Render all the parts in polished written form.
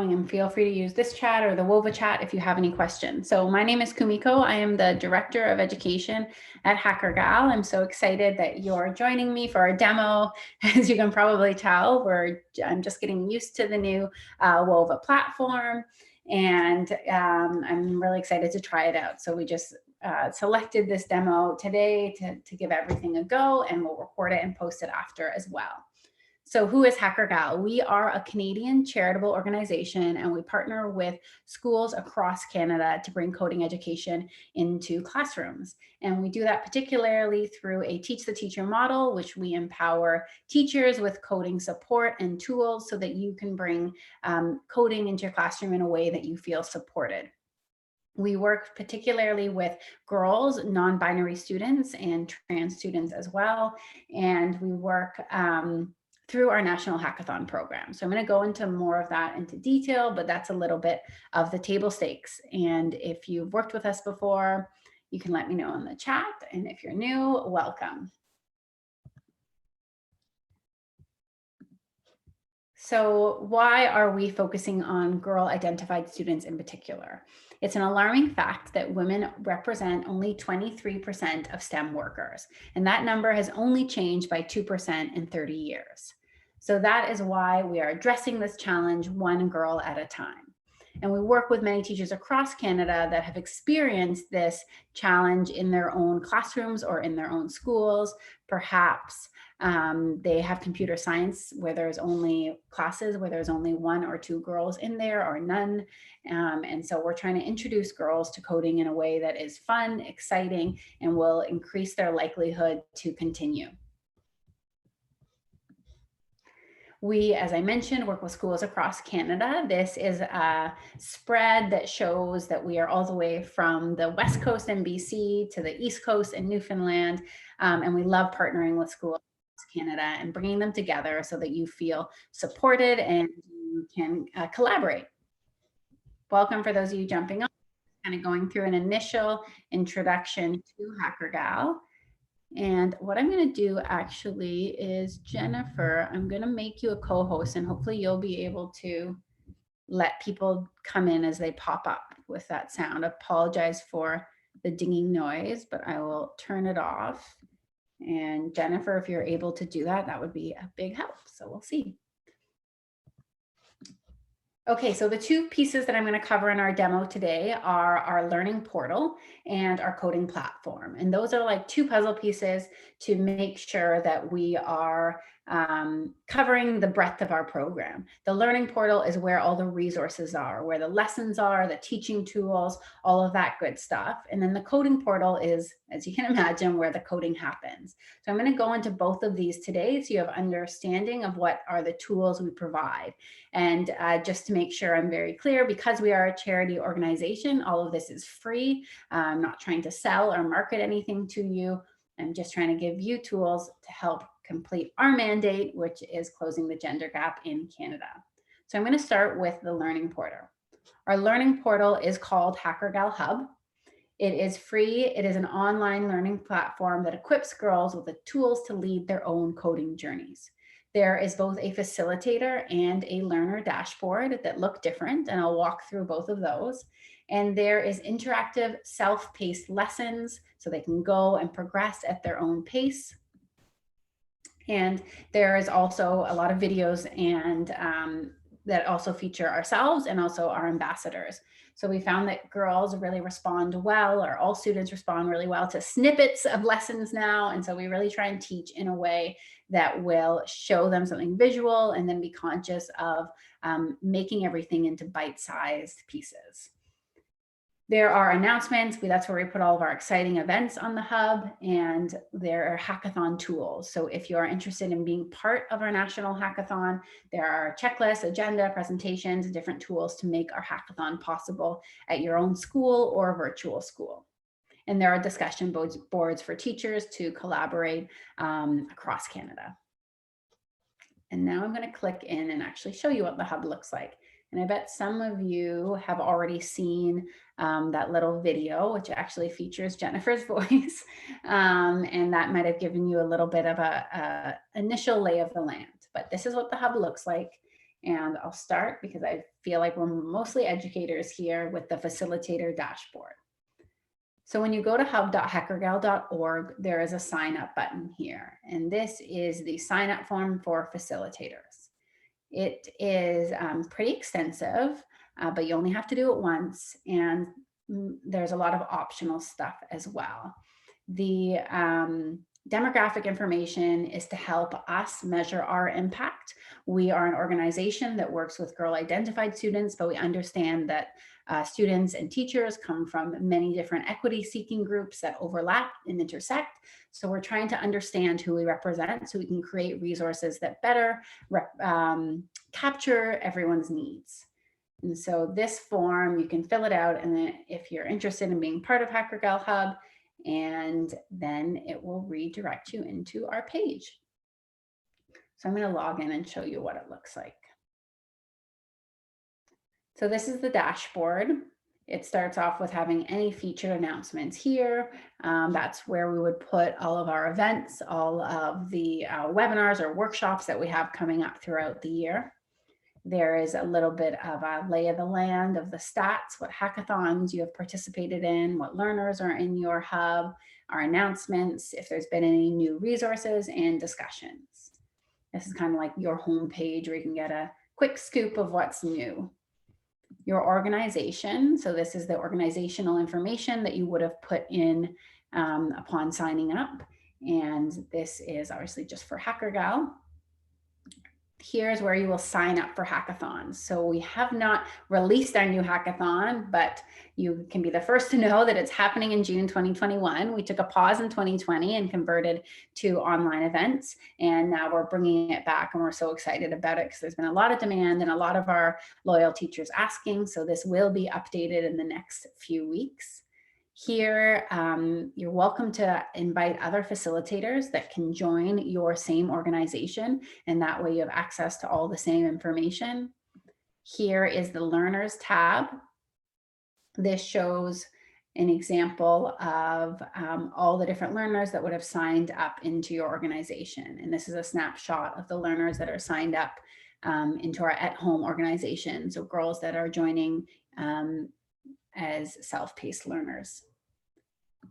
and feel free to use this chat or the WOVA chat if you have any questions. So my name is Kumiko. I am the Director of Education at Hackergal. I'm so excited that you're joining me for our demo. As you can probably tell, I'm just getting used to the new WOVA platform, and I'm really excited to try it out. So we just selected this demo today to give everything a go, and we'll record it and post it after as well. So who is Hackergal? We are a Canadian charitable organization, and we partner with schools across Canada to bring coding education into classrooms. And we do that particularly through a teach the teacher model, which we empower teachers with coding support and tools so that you can bring coding into your classroom in a way that you feel supported. We work particularly with girls, non-binary students, and trans students as well. And we work through our National Hackathon program. So I'm going to go into more of that into detail, but that's a little bit of the table stakes. And if you've worked with us before, you can let me know in the chat. And if you're new, welcome. So why are we focusing on girl-identified students in particular? It's an alarming fact that women represent only 23% of STEM workers, and that number has only changed by 2% in 30 years. So that is why we are addressing this challenge one girl at a time. And we work with many teachers across Canada that have experienced this challenge in their own classrooms or in their own schools. Perhaps they have computer science where there's only classes where there's only 1 or 2 girls in there or none. And so we're trying to introduce girls to coding in a way that is fun, exciting, and will increase their likelihood to continue. We, as I mentioned, work with schools across Canada. This is a spread that shows that we are all the way from the West Coast in BC to the East Coast in Newfoundland. And we love partnering with schools across Canada and bringing them together so that you feel supported and you can collaborate. Welcome for those of you jumping on, kind of going through an initial introduction to Hackergal. And what I'm going to do actually is, Jennifer, I'm going to make you a co-host, and hopefully you'll be able to let people come in as they pop up with that sound. I apologize for the dinging noise, but I will turn it off. And Jennifer, if you're able to do that, that would be a big help. So we'll see. Okay, so the 2 pieces that I'm going to cover in our demo today are our learning portal and our coding platform. And those are like 2 puzzle pieces to make sure that we are covering the breadth of our program. The learning portal is where all the resources are, where the lessons are, the teaching tools, all of that good stuff. And then the coding portal is, as you can imagine, where the coding happens. So I'm going to go into both of these today so you have understanding of what are the tools we provide. And just to make sure I'm very clear, because we are a charity organization, all of this is free. I'm not trying to sell or market anything to you. I'm just trying to give you tools to help complete our mandate, which is closing the gender gap in Canada. So I'm going to start with the learning portal. Our learning portal is called Hackergal Hub. It is free. It is an online learning platform that equips girls with the tools to lead their own coding journeys. There is both a facilitator and a learner dashboard that look different, and I'll walk through both of those. And there is interactive self-paced lessons so they can go and progress at their own pace. And there is also a lot of videos and that also feature ourselves and also our ambassadors. So we found that girls really respond well, or all students respond really well to snippets of lessons now. And so we really try and teach in a way that will show them something visual and then be conscious of making everything into bite-sized pieces. There are announcements. That's where we put all of our exciting events on the hub, and there are hackathon tools. So if you are interested in being part of our national hackathon, there are checklists, agenda, presentations, and different tools to make our hackathon possible at your own school or virtual school. And there are discussion boards for teachers to collaborate across Canada. And now I'm going to click in and actually show you what the hub looks like. And I bet some of you have already seen that little video, which actually features Jennifer's voice. And that might have given you a little bit of a initial lay of the land. But this is what the hub looks like. And I'll start because I feel like we're mostly educators here with the facilitator dashboard. So when you go to hub.hackergal.org, there is a sign up button here. And this is the sign up form for facilitators. It is pretty extensive, but you only have to do it once. And there's a lot of optional stuff as well. The demographic information is to help us measure our impact. We are an organization that works with girl identified students, but we understand that students and teachers come from many different equity seeking groups that overlap and intersect. So we're trying to understand who we represent so we can create resources that better capture everyone's needs. And so this form, you can fill it out, and then if you're interested in being part of Hackergal Hub, and then it will redirect you into our page. So I'm going to log in and show you what it looks like. So this is the dashboard. It starts off with having any featured announcements here. That's where we would put all of our events, all of the webinars or workshops that we have coming up throughout the year. There is a little bit of a lay of the land of the stats, what hackathons you have participated in, what learners are in your hub, our announcements, if there's been any new resources and discussions. This is kind of like your homepage where you can get a quick scoop of what's new. Your organization, so this is the organizational information that you would have put in upon signing up. And this is obviously just for Hackergal. Here's where you will sign up for hackathons. So we have not released our new hackathon, but you can be the first to know that it's happening in June 2021. We took a pause in 2020 and converted to online events. And now we're bringing it back, and we're so excited about it because there's been a lot of demand and a lot of our loyal teachers asking. So this will be updated in the next few weeks. Here, you're welcome to invite other facilitators that can join your same organization, and that way you have access to all the same information. Here is the Learners tab. This shows an example of all the different learners that would have signed up into your organization. And this is a snapshot of the learners that are signed up into our at-home organization. So girls that are joining as self-paced learners.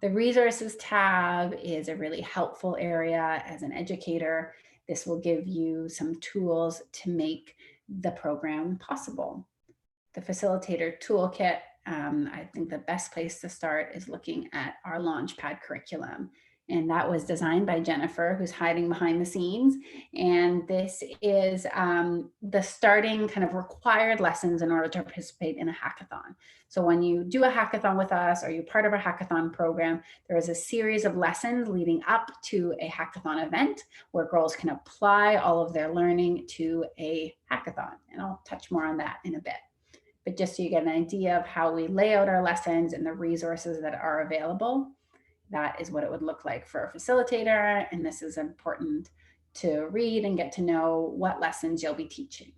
The resources tab is a really helpful area as an educator. This will give you some tools to make the program possible. The facilitator toolkit, I think the best place to start is looking at our Launchpad curriculum. And that was designed by Jennifer, who's hiding behind the scenes. And this is the starting kind of required lessons in order to participate in a hackathon. So when you do a hackathon with us or you're part of our hackathon program, there is a series of lessons leading up to a hackathon event where girls can apply all of their learning to a hackathon. And I'll touch more on that in a bit. But just so you get an idea of how we lay out our lessons and the resources that are available, that is what it would look like for a facilitator. And this is important to read and get to know what lessons you'll be teaching.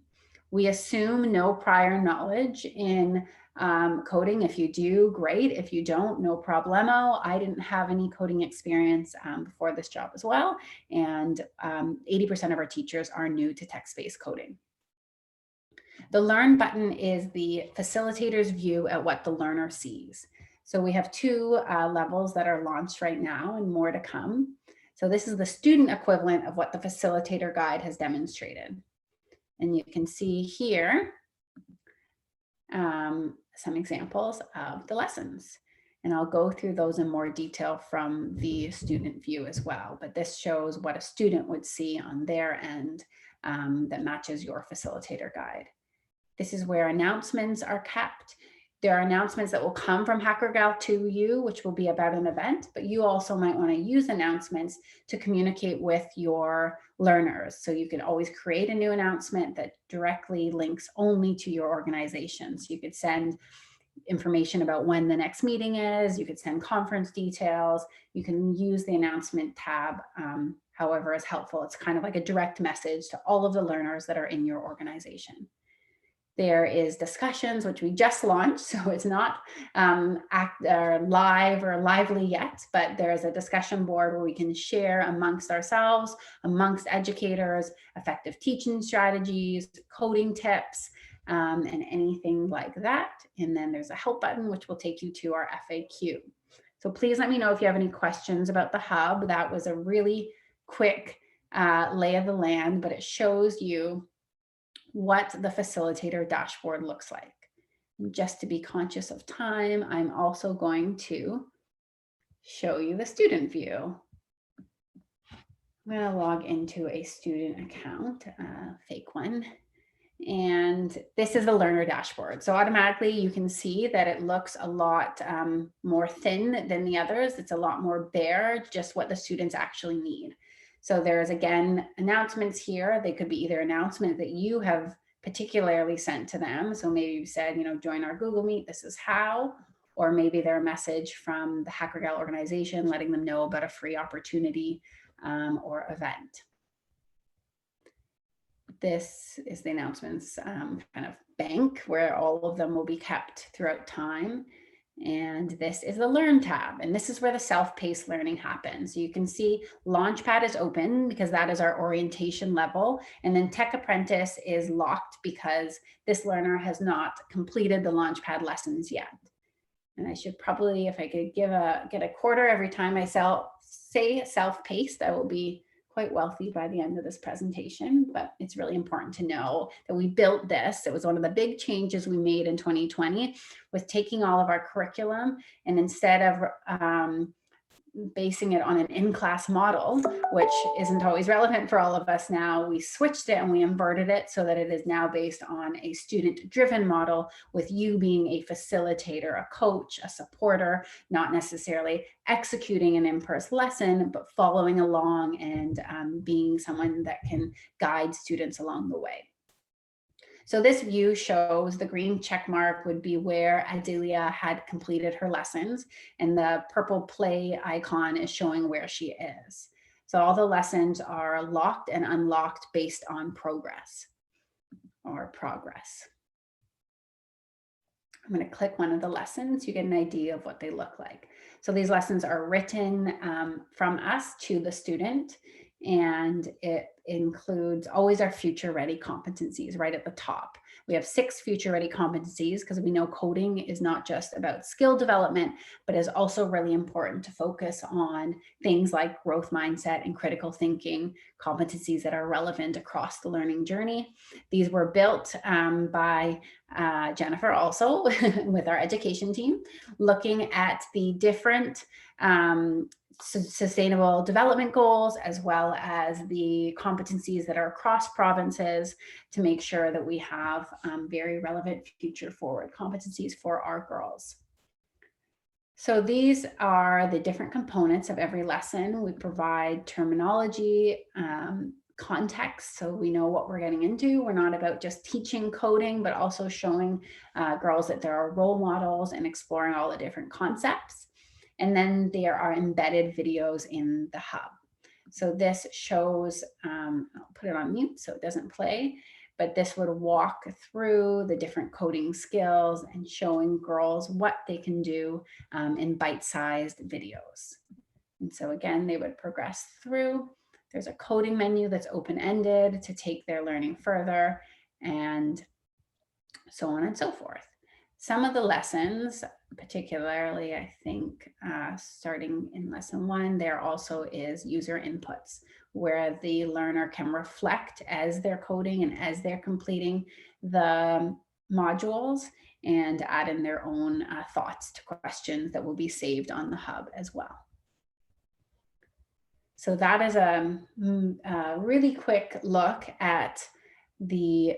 We assume no prior knowledge in coding. If you do, great. If you don't, no problemo. I didn't have any coding experience before this job as well. And 80% of our teachers are new to text-based coding. The Learn button is the facilitator's view at what the learner sees. So we have two levels that are launched right now and more to come. So this is the student equivalent of what the facilitator guide has demonstrated. And you can see here some examples of the lessons. And I'll go through those in more detail from the student view as well. But this shows what a student would see on their end that matches your facilitator guide. This is where announcements are kept. There are announcements that will come from Hackergal to you, which will be about an event, but you also might want to use announcements to communicate with your learners. So you can always create a new announcement that directly links only to your organization. So you could send information about when the next meeting is, you could send conference details, you can use the announcement tab however is helpful. It's kind of like a direct message to all of the learners that are in your organization. There is discussions, which we just launched, so it's not live or lively yet, but there's a discussion board where we can share amongst ourselves, amongst educators, effective teaching strategies, coding tips, and anything like that. And then there's a help button, which will take you to our FAQ. So please let me know if you have any questions about the hub. That was a really quick lay of the land, but it shows you what the facilitator dashboard looks like. Just to be conscious of time, I'm also going to show you the student view. I'm going to log into a student account, fake one. And this is the learner dashboard. So automatically you can see that it looks a lot more thin than the others. It's a lot more bare, just what the students actually need. So there's, again, announcements here. They could be either announcements that you have particularly sent to them. So maybe you said, join our Google Meet, this is how, or maybe they're a message from the Hackergal organization letting them know about a free opportunity or event. This is the announcements kind of bank where all of them will be kept throughout time. And this is the Learn tab, and this is where the self-paced learning happens. So you can see Launchpad is open because that is our orientation level, and then Tech Apprentice is locked because this learner has not completed the Launchpad lessons yet. And I should probably, if I could get a quarter every time I say self-paced, I will be quite wealthy by the end of this presentation, but it's really important to know that we built this. It was one of the big changes we made in 2020 with taking all of our curriculum, and instead of basing it on an in-class model, which isn't always relevant for all of us now, we switched it and we inverted it so that it is now based on a student-driven model, with you being a facilitator, a coach, a supporter, not necessarily executing an in-person lesson, but following along and being someone that can guide students along the way. So this view shows the green check mark would be where Adelia had completed her lessons, and the purple play icon is showing where she is. So all the lessons are locked and unlocked based on progress. I'm going to click one of the lessons so you get an idea of what they look like. So these lessons are written from us to the student, and it includes always our future ready competencies right at the top. We have 6 future ready competencies because we know coding is not just about skill development, but is also really important to focus on things like growth mindset and critical thinking, competencies that are relevant across the learning journey. These were built by Jennifer also with our education team, looking at the different sustainable development goals, as well as the competencies that are across provinces, to make sure that we have very relevant future forward competencies for our girls. So these are the different components of every lesson. We provide terminology, context, so we know what we're getting into. We're not about just teaching coding, but also showing girls that there are role models and exploring all the different concepts. And then there are embedded videos in the hub. So this shows, I'll put it on mute so it doesn't play, but this would walk through the different coding skills and showing girls what they can do in bite-sized videos. And so again, they would progress through. There's a coding menu that's open-ended to take their learning further, and so on and so forth. Some of the lessons, particularly, I think, starting in lesson 1, there also is user inputs, where the learner can reflect as they're coding and as they're completing the modules, and add in their own thoughts to questions that will be saved on the hub as well. So that is a really quick look at the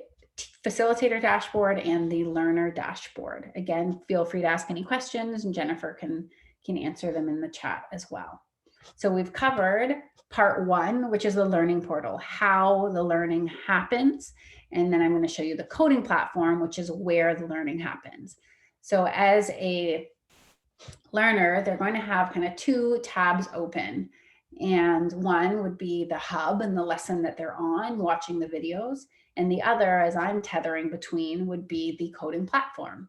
facilitator dashboard and the learner dashboard. Again, feel free to ask any questions, and Jennifer can answer them in the chat as well. So we've covered part 1, which is the learning portal, how the learning happens. And then I'm going to show you the coding platform, which is where the learning happens. So as a learner, they're going to have kind of 2 tabs open. And one would be the hub and the lesson that they're on, watching the videos. And the other, as I'm tethering between, would be the coding platform.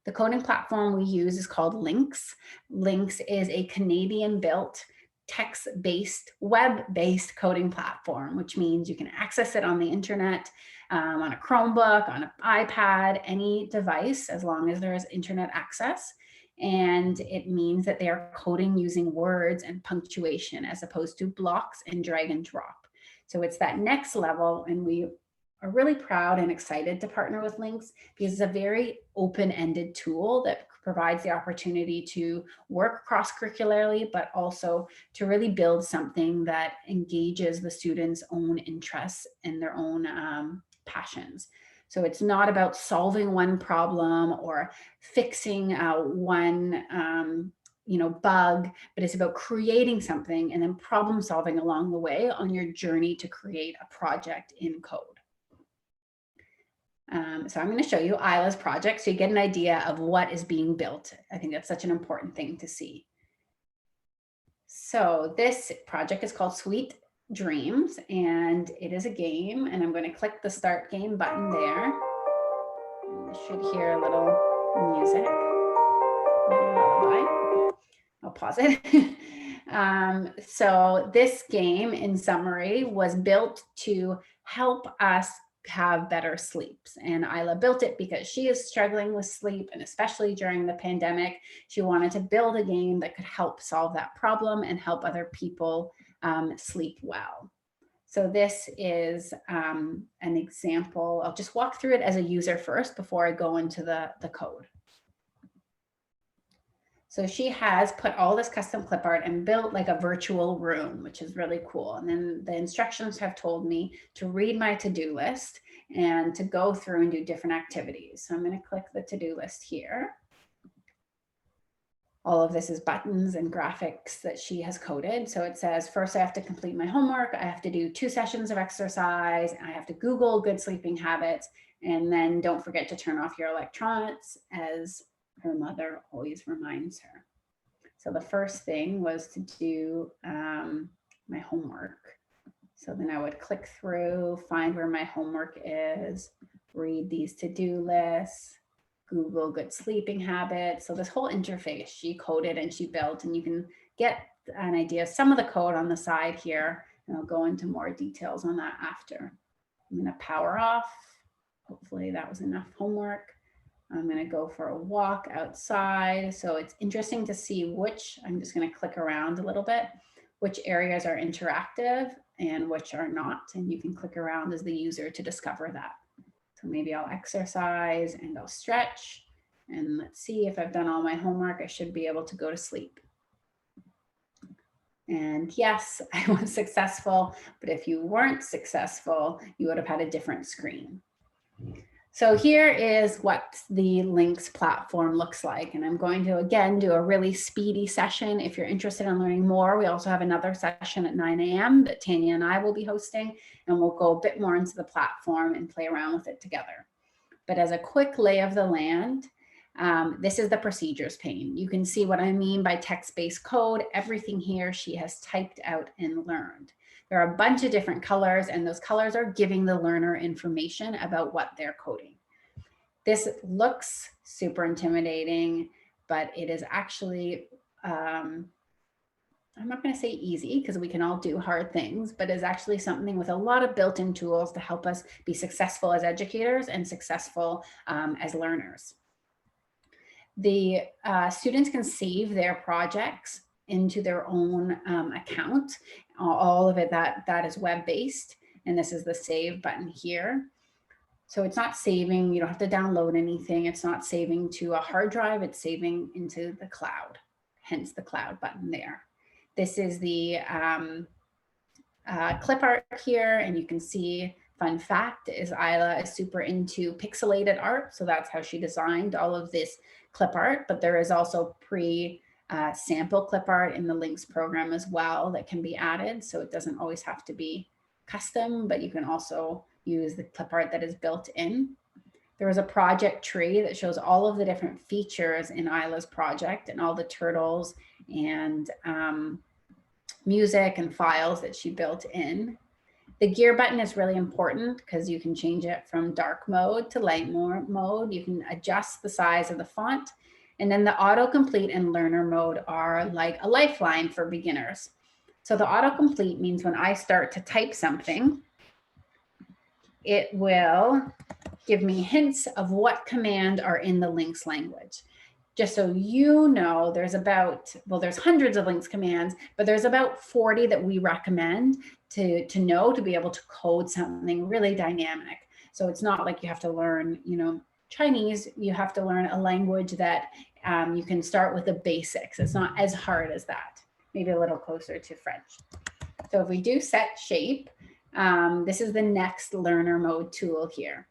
The coding platform we use is called Lynx. Lynx is a Canadian-built, text-based, web-based coding platform, which means you can access it on the internet, on a Chromebook, on an iPad, any device, as long as there is internet access. And it means that they are coding using words and punctuation as opposed to blocks and drag and drop. So it's that next level, and we are really proud and excited to partner with Lynx because it's a very open-ended tool that provides the opportunity to work cross-curricularly, but also to really build something that engages the students' own interests and their own passions. So it's not about solving one problem or fixing one bug, but it's about creating something and then problem solving along the way on your journey to create a project in code. So I'm going to show you Isla's project so you get an idea of what is being built. I think that's such an important thing to see. So this project is called Sweet Dreams, and it is a game, and I'm going to click the start game button there. And you should hear a little music. I'll pause it. So this game, in summary, was built to help us have better sleeps. And Isla built it because she is struggling with sleep, and especially during the pandemic, she wanted to build a game that could help solve that problem and help other people sleep well. So this is an example. I'll just walk through it as a user first before I go into the code. So she has put all this custom clip art and built like a virtual room, which is really cool. And then the instructions have told me to read my to-do list and to go through and do different activities. So I'm going to click the to-do list here. All of this is buttons and graphics that she has coded. So it says, first I have to complete my homework. I have to do 2 sessions of exercise. I have to Google good sleeping habits. And then don't forget to turn off your electronics, as her mother always reminds her. So the first thing was to do my homework. So then I would click through, find where my homework is, read these to-do lists, Google good sleeping habits. So this whole interface she coded and she built, and you can get an idea of some of the code on the side here, and I'll go into more details on that after. I'm going to power off. Hopefully that was enough homework. I'm going to go for a walk outside. So it's interesting to see which, I'm just going to click around a little bit, which areas are interactive and which are not. And you can click around as the user to discover that. So maybe I'll exercise and I'll stretch. And let's see if I've done all my homework. I should be able to go to sleep. And yes, I was successful. But if you weren't successful, you would have had a different screen. So here is what the Lynx platform looks like. And I'm going to, again, do a really speedy session. If you're interested in learning more, we also have another session at 9 a.m. that Tanya and I will be hosting, and we'll go a bit more into the platform and play around with it together. But as a quick lay of the land, this is the procedures pane. You can see what I mean by text-based code. Everything here she has typed out and learned. There are a bunch of different colors, and those colors are giving the learner information about what they're coding. This looks super intimidating, but it is actually, I'm not going to say easy because we can all do hard things, but is actually something with a lot of built-in tools to help us be successful as educators and successful as learners. The students can save their projects into their own account. All of it that is web-based, and this is the save button here. So it's not saving, you don't have to download anything. It's not saving to a hard drive, it's saving into the cloud, hence the cloud button there. This is the clip art here, and you can see, fun fact is Isla is super into pixelated art. So that's how she designed all of this clip art, but there is also sample clip art in the Lynx program as well that can be added. So it doesn't always have to be custom, but you can also use the clip art that is built in. There is a project tree that shows all of the different features in Isla's project and all the turtles and music and files that she built in. The gear button is really important because you can change it from dark mode to light mode. You can adjust the size of the font. And then the autocomplete and learner mode are like a lifeline for beginners. So the autocomplete means when I start to type something, it will give me hints of what command are in the Lynx language. Just so you know, there's hundreds of Lynx commands, but there's about 40 that we recommend to know to be able to code something really dynamic. So it's not like you have to learn, Chinese. You have to learn a language that you can start with the basics. It's not as hard as that, maybe a little closer to French. So if we do set shape, this is the next learner mode tool here.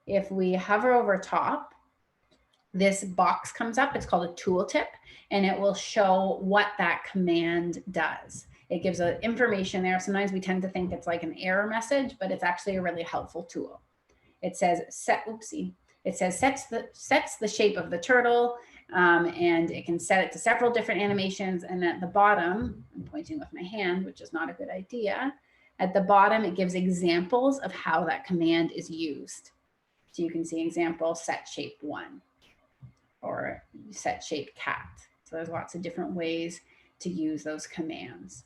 If we hover over top, this box comes up. It's called a tooltip, and it will show what that command does. It gives information there. Sometimes we tend to think it's like an error message, but it's actually a really helpful tool. It says sets the shape of the turtle, and it can set it to several different animations. And at the bottom, I'm pointing with my hand, which is not a good idea. At the bottom, it gives examples of how that command is used. So you can see example set shape 1 or set shape cat. So there's lots of different ways to use those commands.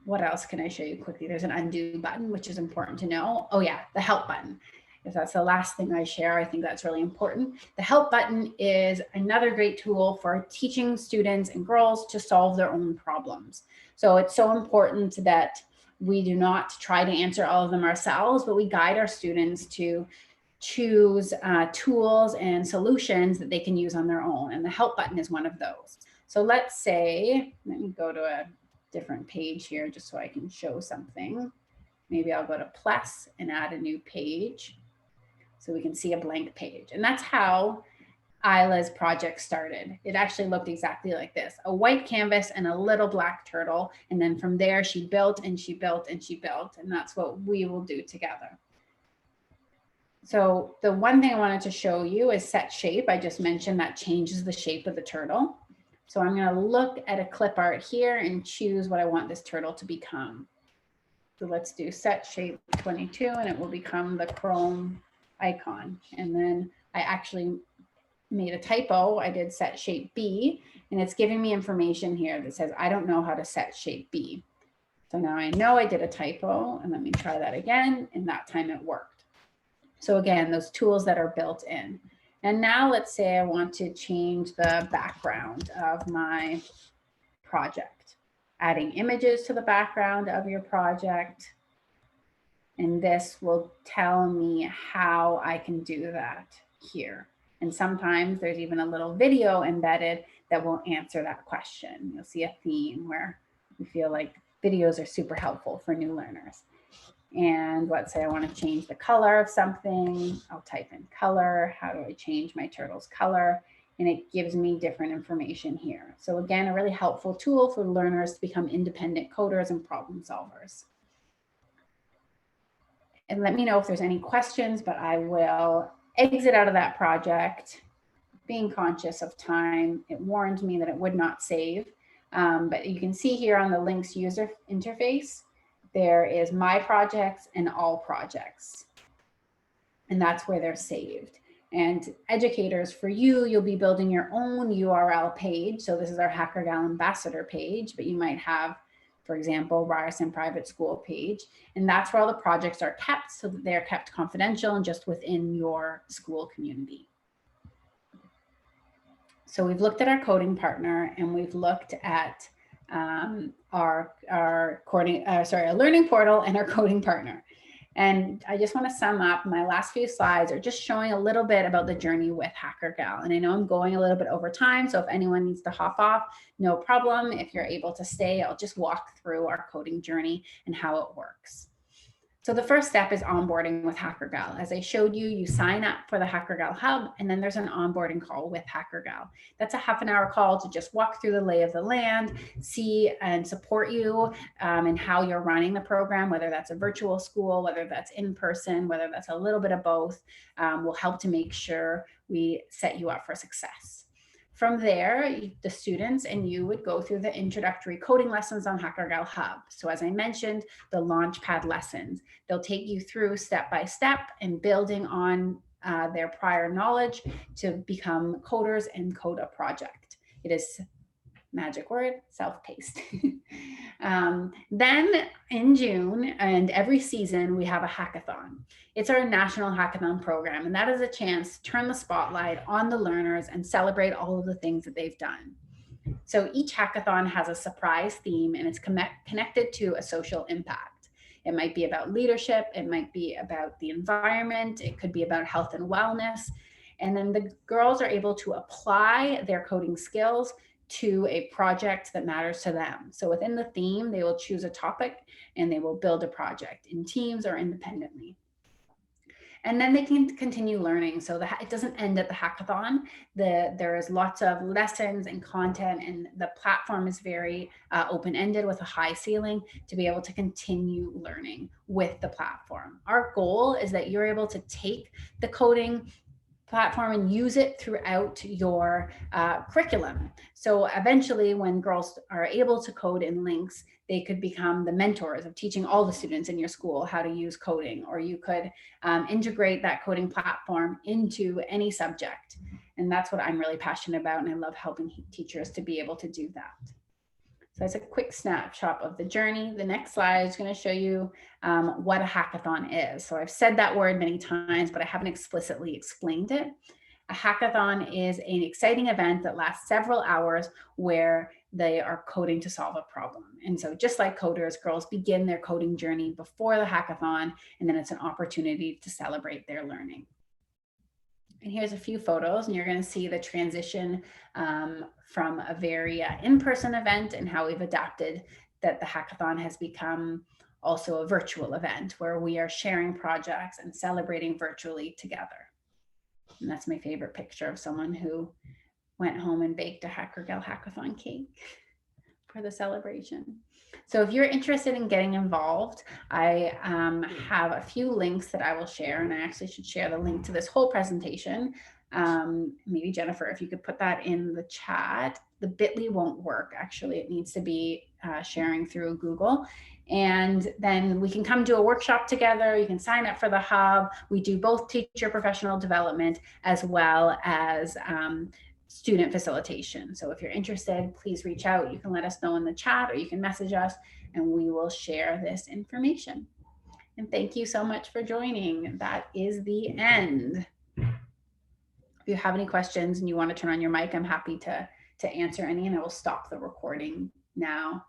What else can I show you quickly? There's an undo button, which is important to know. Oh yeah, the help button. If that's the last thing I share, I think that's really important. The help button is another great tool for teaching students and girls to solve their own problems. So it's so important that we do not try to answer all of them ourselves, but we guide our students to choose tools and solutions that they can use on their own. And the help button is one of those. So let's say, let me go to a different page here just so I can show something. Maybe I'll go to plus and add a new page so we can see a blank page. And that's how Isla's project started. It actually looked exactly like this: a white canvas and a little black turtle. And then from there, she built and she built and she built. And that's what we will do together. So the one thing I wanted to show you is set shape. I just mentioned that changes the shape of the turtle. So I'm going to look at a clip art here and choose what I want this turtle to become. So let's do set shape 22, and it will become the Chrome icon. And then I actually made a typo. I did set shape B, and it's giving me information here that says, I don't know how to set shape B. So now I know I did a typo, and let me try that again. And that time it worked. So again, those tools that are built in. And now let's say I want to change the background of my project, adding images to the background of your project. And this will tell me how I can do that here. And sometimes there's even a little video embedded that will answer that question. You'll see a theme where we feel like videos are super helpful for new learners. And let's say I want to change the color of something. I'll type in color. How do I change my turtle's color? And it gives me different information here. So again, a really helpful tool for learners to become independent coders and problem solvers. And let me know if there's any questions, but I will exit out of that project, being conscious of time. It warned me that it would not save. But you can see here on the Lynx user interface, there is my projects and all projects. And that's where they're saved. And educators, for you, you'll be building your own URL page. So this is our Hackergal ambassador page, but you might have, for example, Ryerson Private School page. And that's where all the projects are kept, so that they're kept confidential and just within your school community. So we've looked at our coding partner, and we've looked at our learning portal and our coding partner. And I just want to sum up. My last few slides are just showing a little bit about the journey with Hackergal. And I know I'm going a little bit over time, so if anyone needs to hop off, no problem. If you're able to stay, I'll just walk through our coding journey and how it works. So the first step is onboarding with Hackergal. As I showed you, you sign up for the Hackergal Hub, and then there's an onboarding call with Hackergal. That's a half-an-hour call to just walk through the lay of the land, see and support you in how you're running the program, whether that's a virtual school, whether that's in person, whether that's a little bit of both, will help to make sure we set you up for success. From there, the students and you would go through the introductory coding lessons on Hackergal Hub. So as I mentioned, the Launchpad lessons, they'll take you through step by step and building on their prior knowledge to become coders and code a project. It is, magic word, self-paced. Then in June and every season, we have a hackathon. It's our national hackathon program, and that is a chance to turn the spotlight on the learners and celebrate all of the things that they've done. So each hackathon has a surprise theme, and it's connected to a social impact. It might be about leadership, it might be about the environment, it could be about health and wellness. And then the girls are able to apply their coding skills to a project that matters to them. So within the theme, they will choose a topic and they will build a project in teams or independently. And then they can continue learning. So it doesn't end at the hackathon. There is lots of lessons and content, and the platform is very open-ended with a high ceiling to be able to continue learning with the platform. Our goal is that you're able to take the coding platform and use it throughout your curriculum. So eventually, when girls are able to code in Lynx, they could become the mentors of teaching all the students in your school how to use coding, or you could integrate that coding platform into any subject. And that's what I'm really passionate about, and I love helping teachers to be able to do that. So that's a quick snapshot of the journey. The next slide is going to show you what a hackathon is. So I've said that word many times, but I haven't explicitly explained it. A hackathon is an exciting event that lasts several hours where they are coding to solve a problem. And so just like coders, girls begin their coding journey before the hackathon, and then it's an opportunity to celebrate their learning. And here's a few photos, and you're going to see the transition from a very in-person event and how we've adapted that the hackathon has become also a virtual event where we are sharing projects and celebrating virtually together. And that's my favorite picture of someone who went home and baked a Hackergal Hackathon cake for the celebration. So if you're interested in getting involved, I have a few links that I will share, and I actually should share the link to this whole presentation. Maybe Jennifer, if you could put that in the chat. The bit.ly won't work, actually. It needs to be sharing through Google. And then we can come do a workshop together. You can sign up for the hub. We do both teacher professional development as well as student facilitation. So if you're interested, please reach out. You can let us know in the chat, or you can message us and we will share this information. And thank you so much for joining. That is the end. If you have any questions and you want to turn on your mic, I'm happy to answer any, and I will stop the recording now.